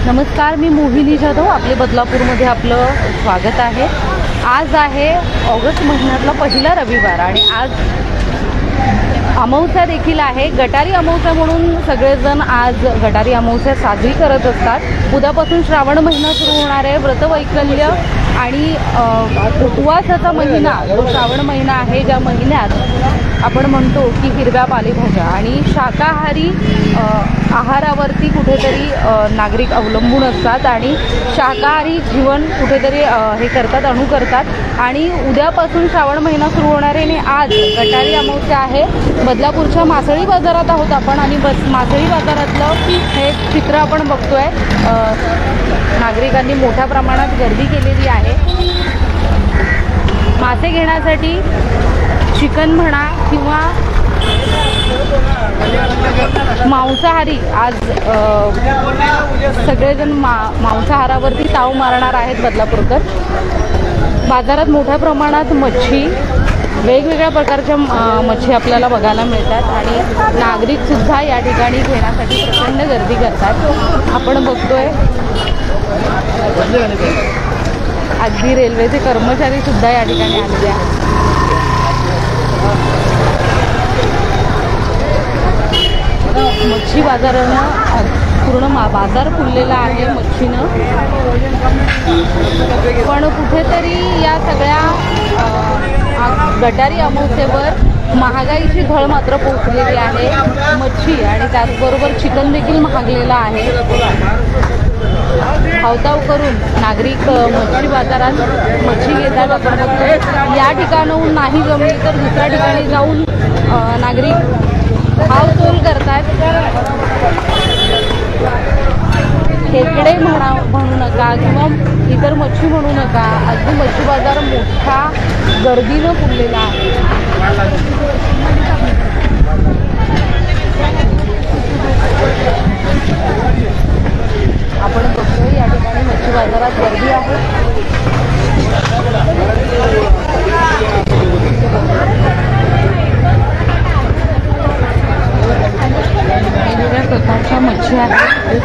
नमस्कार, मी मोहिनी जाधव. आपले बदलापूरमध्ये आपलं स्वागत आहे. आज आहे ऑगस्ट महिन्यातला पहिला रविवार आणि आज अमावस्या देखील आहे. गटारी अमावस्या म्हणून सगळेजण आज गटारी अमावस्या साजरी करत असतात. उद्यापासून श्रावण महिना सुरू होणार आहे. व्रतवैकल्य आणि उपवासाचा महिना जो श्रावण महिना आहे, ज्या महिन्यात आपण म्हणतो की हिरव्या पालेभाज्या आणि शाकाहारी आहारावरती कुठेतरी नागरिक अवलंबून असतात आणि शाकाहारी जीवन कुठेतरी हे करतात, अनुकरतात. आणि उद्यापासून श्रावण महिना सुरू होणार आहे आणि आज गटारी अमावस्या आहे. बदलापूरच्या मासळी बाजारात आहोत आपण आणि मासळी बाजारातलं हे चित्र आपण बघतोय. नागरिकांनी मोठ्या प्रमाणात गर्दी केलेली आहे. मासे घेण्यासाठी चिकन म्हणा किंवा मांसाहारी आज सगळेजण मांसाहारावरती ताव मारणार आहेत बदलापूरकर. बाजारात मोठ्या प्रमाणात मच्छी, वेगवेगळ्या प्रकारच्या मच्छी आपल्याला बघायला मिळतात आणि नागरिकसुद्धा या ठिकाणी घेण्यासाठी प्रचंड गर्दी करतात. आपण बघतोय अगदी रेल्वेचे कर्मचारीसुद्धा या ठिकाणी आलेले आहेत. मच्छी बाजारानं पूर्ण बाजार फुललेला आहे मच्छीनं. पण कुठेतरी या सगळ्या गटारी अमावस्येवर महागाईची झळ मात्र पोहोचलेली आहे. मच्छी आणि त्याचबरोबर चिकन देखील महागलेलं आहे. धावताव करून नागरिक मच्छी बाजारात मच्छी घेतात. आपण बघतो या ठिकाणाहून नाही जमली तर दुसऱ्या ठिकाणी जाऊन नागरिक भावतोल करतात. खेकडे म्हणू नका किंवा इतर मच्छी म्हणू नका, अगदी मच्छी बाजार मोठ्या गर्दीनं फुललेला आहे. आपण बघतोय या ठिकाणी मच्छी बाजारात गर्दी आहे. वेगवेगळ्या प्रकारच्या मच्छी आहेत.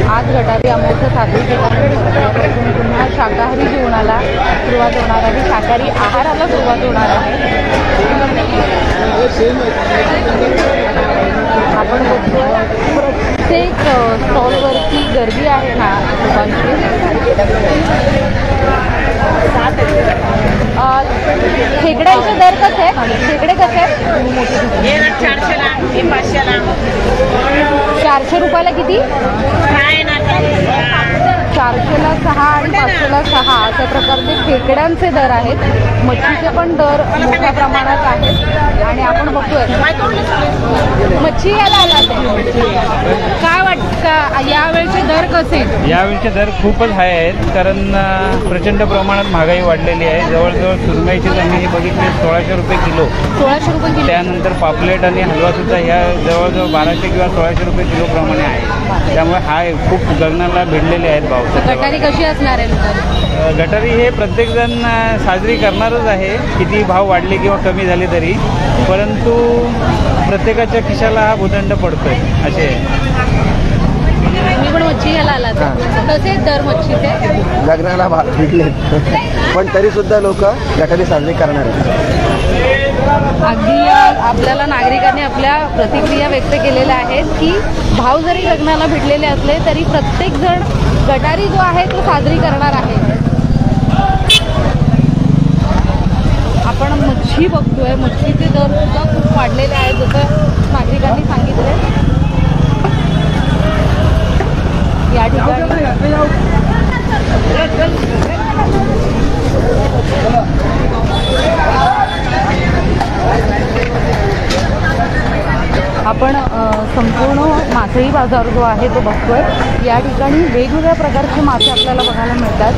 आज गटारी अमावस्या साजरी केल्यापासून पुन्हा शाकाहारी जीवनाला सुरुवात होणार आहे. शाकाहारी आहाराला सुरुवात होणार आहे. आपण बघतो प्रत्येक स्टॉलवरती गर्दी आहे ना लोकांची. खेकड्यांचे दर कसे आहे? खेकडे कसे आहेत? 400 रुपयाला किती? 400ला 6 आणि 500ला 6 अशा प्रकारचे खेकड्यांचे दर आहेत. मच्छीचे पण दर मोठ्या प्रमाणात आहेत आणि आपण बघतोय मच्छी यायला आला. काय वाटतं यावेळचे दर कसे? यावेळचे दर खूपच हाय आहेत, कारण प्रचंड प्रमाणात महागाई वाढलेली आहे. जवळजवळ सुरमईची जमीन बघितली 1600 रुपये किलो. 1600 रुपये किलो. त्यानंतर पापलेट आणि हलवा सुद्धा ह्या जवळजवळ 1200 किंवा 1600 रुपये किलो प्रमाणे आहे. त्यामुळे हा खूप गगनाला भिडलेले आहेत भाव. गटारी कशी असणार आहे? गटारी हे प्रत्येकजण साजरी करणारच आहे, किती भाव वाढले किंवा कमी झाले तरी, परंतु प्रत्येकाच्या खिशाला हा भूदंड पडतोय असे. मी पण मच्छी घ्यायला आला कसे दर मच्छीचे? लग्नाला भेटले पण तरी सुद्धा लोक गटारी साजरी करणार आहेत. अगदी आपल्याला नागरिकांनी आपल्या प्रतिक्रिया व्यक्त केलेल्या आहेत की भाव जरी लग्नाला भेटलेले असले तरी प्रत्येक जण गटारी जो आहे तो साजरी करणार आहे. आपण मच्छी बघतोय, मच्छीचे दर सुद्धा खूप वाढलेले आहेत जसं नागरिकांनी सांगितले. या ठिकाणी आपण संपूर्ण मासळी बाजार जो आहे तो बघतोय. या ठिकाणी वेगवेगळ्या प्रकारचे मासे आपल्याला बघायला मिळतात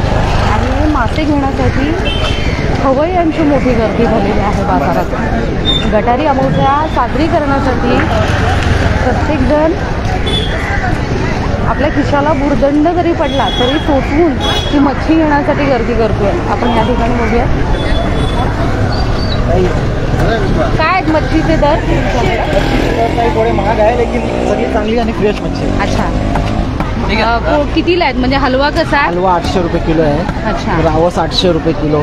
आणि मासे घेण्यासाठी खवय्यांची मोठी गर्दी झालेली आहे बाजारात. गटारी अमावस्या साजरी करण्यासाठी प्रत्येकजण आपल्या खिशाला भुर्दंड जरी पडला तरी सोचवून ती मच्छी घेण्यासाठी गर्दी करतोय. आपण या ठिकाणी बघूया काय आहेत मच्छीचे दर तुमच्याकडे? थोडे महाग आहे लेकिन सगळी चांगली आणि फ्रेश मच्छी आहे. अच्छा कितीला आहेत म्हणजे हलवा कसा आहे? हलवा 800 रुपये किलो आहे. अच्छा रावस 800 रुपये किलो,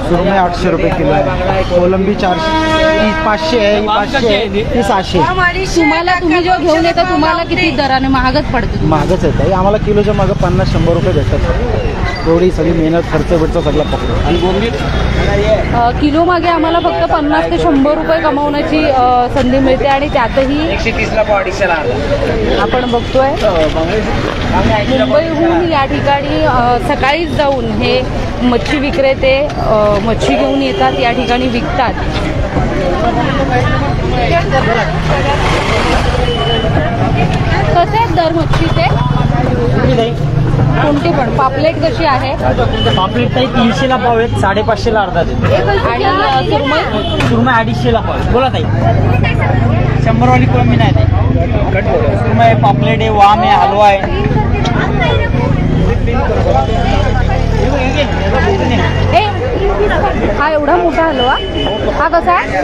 सुरमई 800 रुपये किलो आहे, कोलंबी 400, ही 500 आहे, ही 500 आहे, ही 600. तुम्हाला तुम्ही जेव्हा घेऊन येता तुम्हाला किती दराने महागच पडते? महागच आहे ताई, आम्हाला किलोच्या मागं 50-100 रुपये भेटतात. एवढी सगळी मेहनत खर्च सगळं पकडतो. आणि बोंबील किलो मागे आम्हाला फक्त 50 ते 100 रुपये कमावण्याची संधी मिळते आणि त्यातही 130ला पाव 250 आपण बघतोय मुंबईहून या ठिकाणी सकाळीच जाऊन हे मच्छी विक्रेते मच्छी घेऊन येतात, या ठिकाणी विकतात. कसे आहेत दर मच्छीचे? कोणती पण पापलेट कशी आहे? पापलेट ताई 300ला पाव आहेत, 550ला अर्धा देते. आणि सुरमई? सुरमई 250ला पाव आहे. बोला ताई 100वाली कमी नाही ताई. सुरमई आहे, पापलेट आहे, वाम आहे, हलवा आहे. हा एवढा मोठा हलवा हा कसा आहे?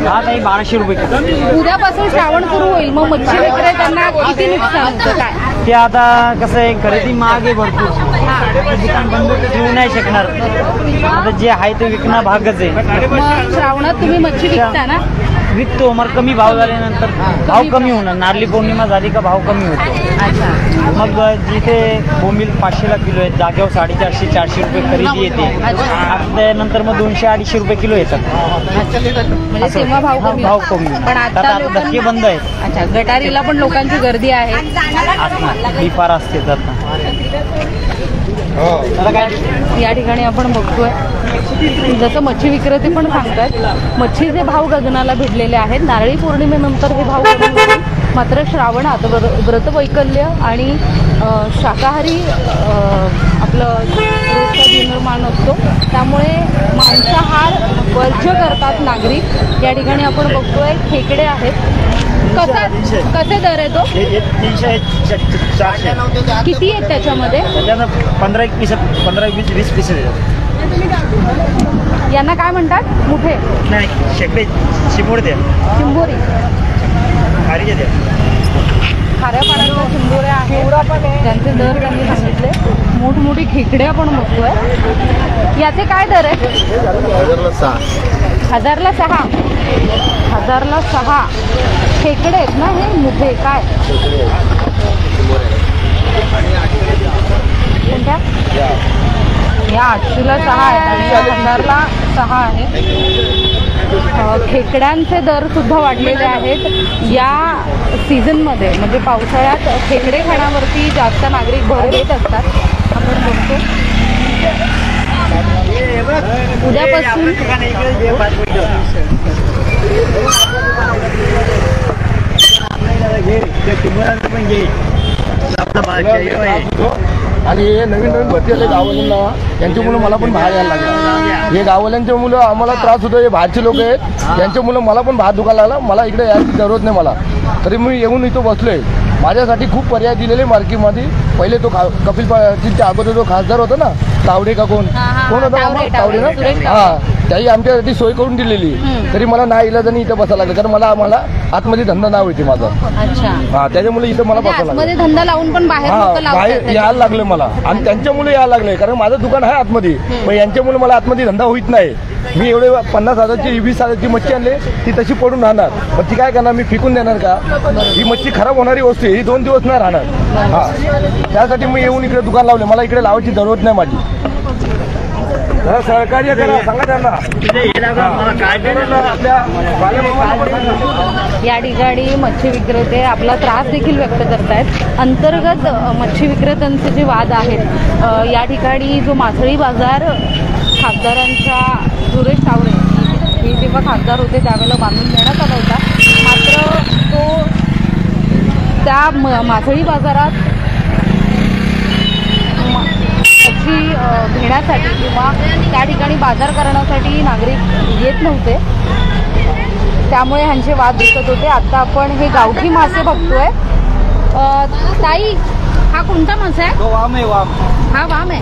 हा ताई 1200 रुपये किलो. उद्यापासून श्रावण सुरू होईल, मग मच्छी विक्रेत्यांना किती नुकसान होतं काय? ते आता कसं आहे, खरेदी महाग आहे भरपूर, दुकान बंद ठेवू नाही शकणार. आता जे आहे ते विकणं भागच आहे. मग श्रावणात तुम्ही मच्छी विकता ना? विकतो, मग कमी भाव झाल्यानंतर भाव कमी होणार. नारळी पौर्णिमा झाली का भाव कमी होतो. अच्छा. मग जिथे बोंबील 500ला किलो आहेत, जागेवर 450-400 रुपये खरेदी येते. त्यानंतर मग 200-250 रुपये किलो येतात. म्हणजे तेव्हा भाव कमी भाव कमी. पण आता आता धक्के बंद आहेत. अच्छा, गटारीला पण लोकांची गर्दी आहे. असणार ही फार असते आता. या ठिकाणी आपण बघतोय जसं मच्छी विक्रेते पण सांगतात मच्छीचे भाव गगनाला भिडलेले आहेत. नारळी पौर्णिमेनंतर हे भाव कमी होतील, मात्र श्रावणात व्रतवैकल्य आणि शाकाहारी आपलं रोजचा दिनमान असतो, त्यामुळे मांसाहार वर्ज्य करतात नागरिक. या ठिकाणी आपण बघतोय खेकडे आहेत. कसे दर आहे तो? 300-400. किती आहेत त्याच्यामध्ये? त्याच्यानं 15-20 पीस यांना काय म्हणतात? मुठे नाही, शेकडे शिमोड द्या, चिंबोरी खारीचे द्या. खाऱ्या पाण्याच्या चिंबोऱ्या आहेत ज्यांचे दर त्यांनी सांगितले. मोठमोठी खेकडे आपण बघतोय. याचे काय दर आहे? 1000ला 6. 1000ला 6 खेकडे आहेत ना हे मुठे? काय कोणत्या? या 800ला 6 आहेत आणि या 1000ला 6 आहे. खेकड्यांचे दर सुद्धा वाढलेले आहेत या सीझनमध्ये. म्हणजे पावसाळ्यात खेकडे खाण्यावरती जास्त नागरिक भर देत असतात. आपण बघतो उद्यापासून आणि हे नवीन भरती आले गाववाल्यांना, यांच्या मुलं मला पण बाहेर यायला लागलं. हे गाववाल्यांच्या मुलं आम्हाला त्रास होतो. हे बाहेरचे लोक आहेत, त्यांच्या मुलं मला पण बाहेर दुखायला लागला. मला इकडे यायची जरूरत नाही मला, तरी मी येऊन इथं बसलोय. माझ्यासाठी खूप पर्याय दिलेले मार्केटमध्ये. पहिले तो कपिल पाटीलच्या अगोदर जो खासदार होता ना, तावडे का कोण होता? तावडे ना, हा, त्याही आमच्यासाठी सोय करून दिलेली. तरी मला नाही इलाजाने इथं बसायला लागलं, कारण मला आतमध्ये धंदा नाव येते माझा. अच्छा. हा, त्याच्यामुळे इथं मला बसायला लागलं. धंदा लावून पण बाहेर यायला लागले मला, आणि त्यांच्यामुळे यायला लागले, कारण माझं दुकान आहे आतमध्ये. पण यांच्यामुळे मला आतमध्ये धंदा होत नाही. मी एवढे 50,000ची 20,000ची मच्छी आणली, ती तशी पडून राहणार. पण ती काय करणार, मी फेकून देणार का? ही मच्छी खराब होणारी वस्तू आहे, ही 2 दिवस नाही राहणार. हा, त्यासाठी मी येऊन इकडे दुकान लावले. मला इकडे लावायची जरूरत नाही माझी. सहकार्य करा, सांगा त्यांना. या ठिकाणी मच्छी विक्रेते आपला त्रास देखील व्यक्त करतायत. अंतर्गत मच्छी विक्रेत्यांचे जे वाद आहेत, या ठिकाणी जो मासळी बाजार खासदारांच्या सुरेश तावडे हे जेव्हा खासदार होते त्यावेळेला बांधून देण्यात आला होता, मात्र तो त्या मासळी बाजारात मच्छी घेण्यासाठी किंवा त्या ठिकाणी बाजार करण्यासाठी नागरिक येत नव्हते, त्यामुळे ह्यांचे वाद दिसत होते. आता आपण हे गावठी मासे बघतोय. ताई, हा कोणता मासा आहे? वाम आहे, वाम. हा वाम आहे.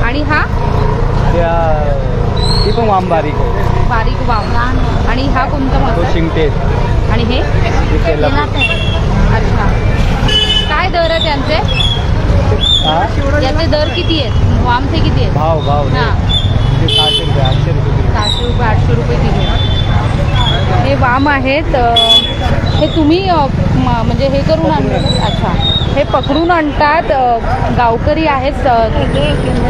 आणि हा ती पण वाम बारीक आहे. बारीक वाम. आणि हा कोणता मासा आहे? शिंगटे. आणि हे अच्छा. काय दर आहे त्यांचे? याचे दर किती आहेत? वामचे किती आहेत? भाव हां. 600 रुपये 800 रुपये किलो. 700 रुपये 800 रुपये किलो हे वाम आहेत. हे तुम्ही म्हणजे हे करून आणतात? अच्छा. हे पकडून आणतात. गावकरी आहेत,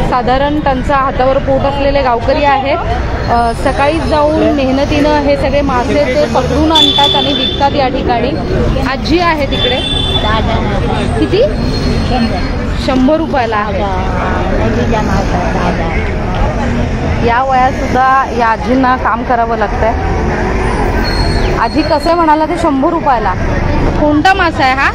साधारण त्यांचा हातावर पोट असलेले गावकरी आहेत. सकाळीच जाऊन मेहनतीनं हे सगळे मासे ते पकडून आणतात आणि विकतात या ठिकाणी. आजी आहे तिकडे. किती? 100 रुपयाला आहे. या वयात सुद्धा या आजींना काम करावं लागतंय. आजी कसं म्हणाला ते? 100 रुपयाला. कोणता मासा आहे हा?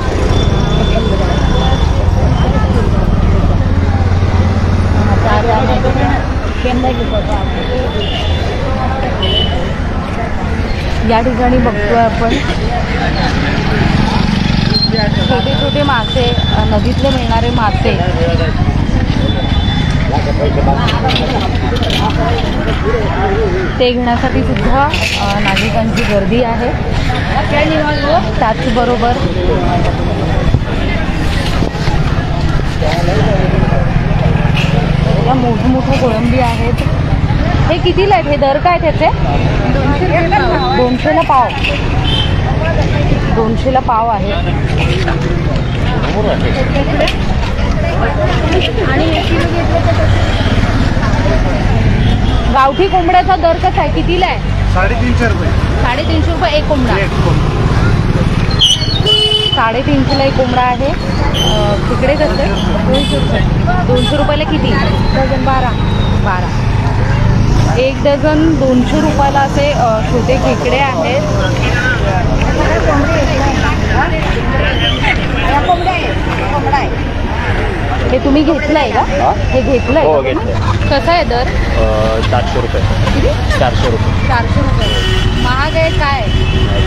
या ठिकाणी बघतोय आपण छोटे छोटे मासे, नदीतले मिळणारे मासे. ते घेण्यासाठी सुद्धा नागरिकांची गर्दी आहे. त्याचबरोबर या मोठमोठ्या कोळंबी आहेत. हे कितीला आहेत? हे दर काय त्याचे? 200ला पाव. 200ला पाव आहे. गावठी कोंबड्याचा दर कसा आहे? कितीला आहे? 350 रुपये. 350 रुपये एक कोंबडा. 350ला एक कोंबडा आहे. तिकडे कसं? 200 रुपये. 200 रुपयाला किती? डझन 12. एक डझन 200 रुपयाला असे छोटे खेकडे आहेत. हे तुम्ही घेतलंय का? हे घेतलंय? हो, घेतलंय. कसं आहे दर? 400 रुपये. किती? 400 रुपये. 400 रुपये. महाग आहे काय?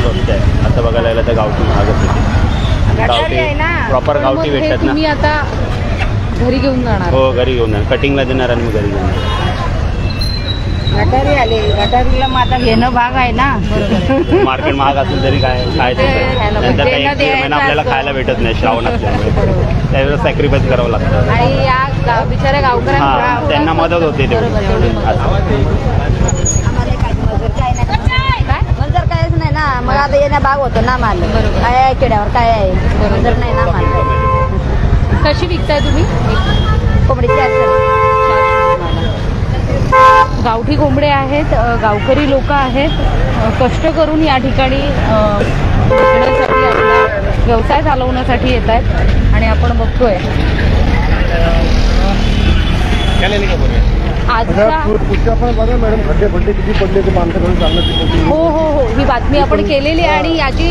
स्वस्त आहे. असं बघायला गेलं तर गावठी महागच होते. गावठी प्रॉपर गावठी मग हे भेटतात ना. तुम्ही आता घरी घेऊन जाणार? हो, घरी घेऊन जाणार. कटिंगला देणार आणि घरी घेऊन जाणार. गटारी आले. गटारीला माझा घेणं भाग आहे ना. मार्केट महाग असेल तरी काय खायचं नंतर काही एक दीड महिना आपल्याला खायला भेटत नाही श्रावण असल्यामुळे. त्यावेळेस सॅक्रिफाईस करावं लागतं. आणि या बिचाऱ्या गावकऱ्यांना हां, त्यांना मदत होते तेवढी. जर काहीच नाही ना, मग आता येण्या भाग होतो ना माल. काय आहे किड्यावर काय आहे जर नाही ना माल. कशी विकताय तुम्ही? कोंबडी 400. गावठी कोंबडे आहेत. गावकरी लोक आहेत. कष्ट करून या ठिकाणी विकण्यासाठी आपला व्यवसाय चालवण्यासाठी येत आहेत. आणि आपण बघतोय आजच्या मॅडम खड्डे पडले किती पडले ते माणसाकडून चाललं. हो हो हो, ही बातमी आपण केलेली आहे आणि याची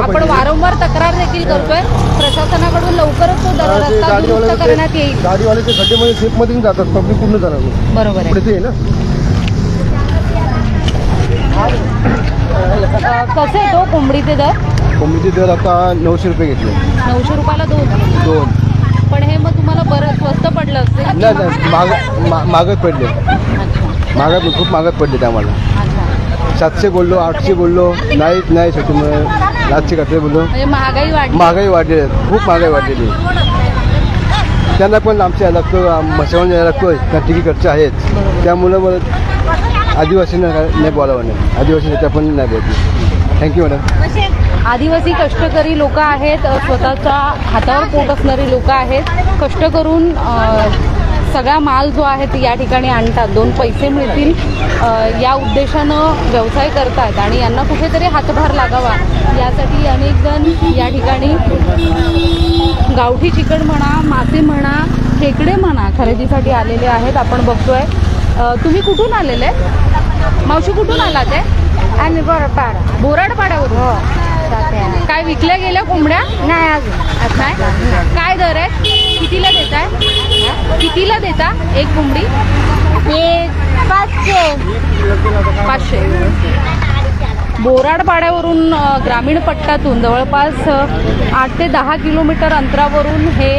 आपण वारंवार तक्रार देखील करतोय. प्रशासनाकडून लवकरच तो रस्ता दुरुस्त करण्यात येईल. गाडीवाले ते खड्डेमध्ये सेफमध्ये जातात. पब्लिक पूर्ण जाणार. बरोबर आहे. पुढे ना कसं आहे तो कोंबडीचे दर? कोंबडीचे दर आता 900 रुपये घेतले. 900 रुपयाला दोन. पण हे मग तुम्हाला बरं स्वस्त पडलं असते? नाही मागत पडले. मागत खूप मागत पडले ते आम्हाला. 700 बोललो, 800 बोललो. नाही त्याच्यामुळे 700 कसे बोललो. म्हणजे महागाई वाढली. खूप महागाई वाढलेली. त्यांना पण आमच्या लागतो, मशावर यायला लागतोय. त्या तिकीट खर्च आहेत. त्यामुळं मग आदिवासींना नाही बोलावं नाही. आदिवासी नेत्या पण नाही बोलते. Thank you madam. आदिवासी कष्टकरी लोक आहेत. स्वतःच्या हातावर पोट असणारी लोक आहेत. कष्ट करून सगळा माल जो आहे ते या ठिकाणी आणतात. 2 पैसे मिळतील या उद्देशानं व्यवसाय करतात आणि यांना कुठेतरी हातभार लागावा यासाठी अनेक जण या ठिकाणी गावठी चिकन म्हणा, मासे म्हणा, खेकडे म्हणा खरेदीसाठी आलेले आहेत. आपण बघतोय. तुम्ही कुठून आलेले? मावशी कुठून आला ते? आम्ही बोराडपाड्यावरून. काय विकल्या गेल्या कोंबड्या? नाही अजून. नाही. काय दर आहे? कितीला देता एक कोंबडी? 500. बोराडपाड्यावरून ग्रामीण पट्ट्यातून जवळपास 8 ते 10 किलोमीटर अंतरावरून हे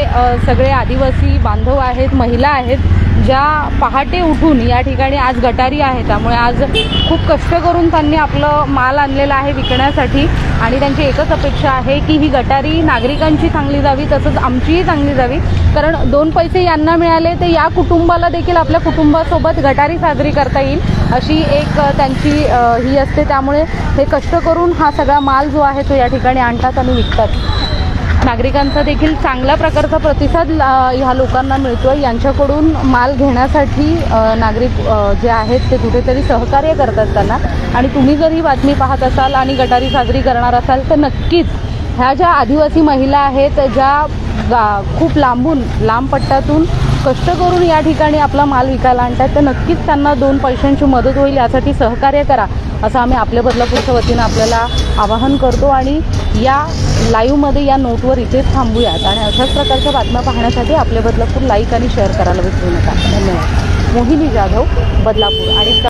सगळे आदिवासी बांधव आहेत, महिला आहेत. ज्या पहाटे उठून या ठिकाणी आज गटारी आहे, त्यामुळे आज खूप कष्ट करून त्यांनी आपलं माल आणलेला आहे विकण्यासाठी आणि त्यांची एकच अपेक्षा आहे की ही गटारी नागरिकांची चांगली जावी, तसंच आमचीही चांगली जावी. कारण 2 पैसे यांना मिळाले तर या कुटुंबाला देखील आपल्या कुटुंबासोबत गटारी साजरी करता येईल अशी एक त्यांची ही असते. त्यामुळे हे कष्ट करून हा सगळा माल जो आहे तो या ठिकाणी आणतात आणि विकतात. नागरिकांचा देखील चांगल्या प्रकारचा प्रतिसाद ह्या लोकांना मिळतोय. यांच्याकडून माल घेण्यासाठी नागरिक जे आहेत ते कुठेतरी सहकार्य करतात त्यांना. आणि तुम्ही जर ही बातमी पाहत असाल आणि गटारी साजरी करणार असाल तर नक्कीच ह्या ज्या आदिवासी महिला आहेत ज्या खूप लांब पट्ट्यातून कष्ट करून या ठिकाणी आपला माल विकायला आणतात तर नक्कीच त्यांना 2 पैशांची मदत होईल. यासाठी सहकार्य करा असं आम्ही आपल्या बदलापूरच्या वतीनं आपल्याला आवाहन करतो. आणि या लाईव्हमध्ये या नोटवर इथेच थांबूयात आणि अशाच प्रकारच्या बातम्या पाहण्यासाठी आपले बदलापूर लाईक आणि शेअर करायला विसरू नका. धन्यवाद. मोहिनी जाधव, बदलापूर. आणि